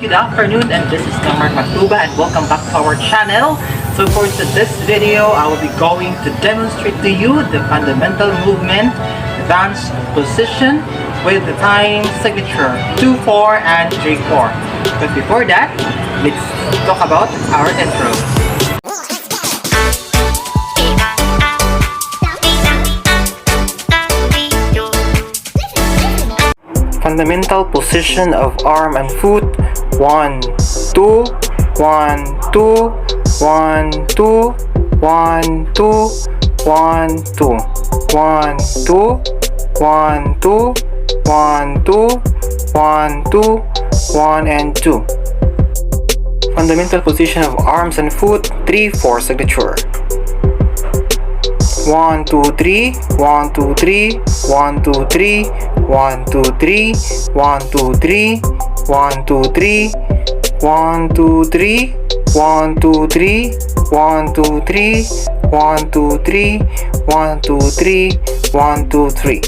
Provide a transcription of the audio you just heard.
good afternoon, and this is Mark Matuba, and welcome back to our channel. So for this video, I will be going to demonstrate to you the fundamental movement, dance position with the time signature 2-4 and 3-4. But before that, let's talk about our intro. Fundamental position of arm and foot. 1, 2, 1, 2, 1, 2, 1, 2, 1, 2, 1, 2, 1, 2, 1, 2, 1, 2, 1 and 2. Fundamental position of arms and foot. 3-4 signature. 1, 2, 3, 1, 2, 3, 1, 2, 3, 1, 2, 3, 1, 2, 3, 1, 2, 3, 1, 2, 3, 1, 2, 3, 1, 2, 3, 1, 2, 3, 1, 2, 3, 1, 2, 3.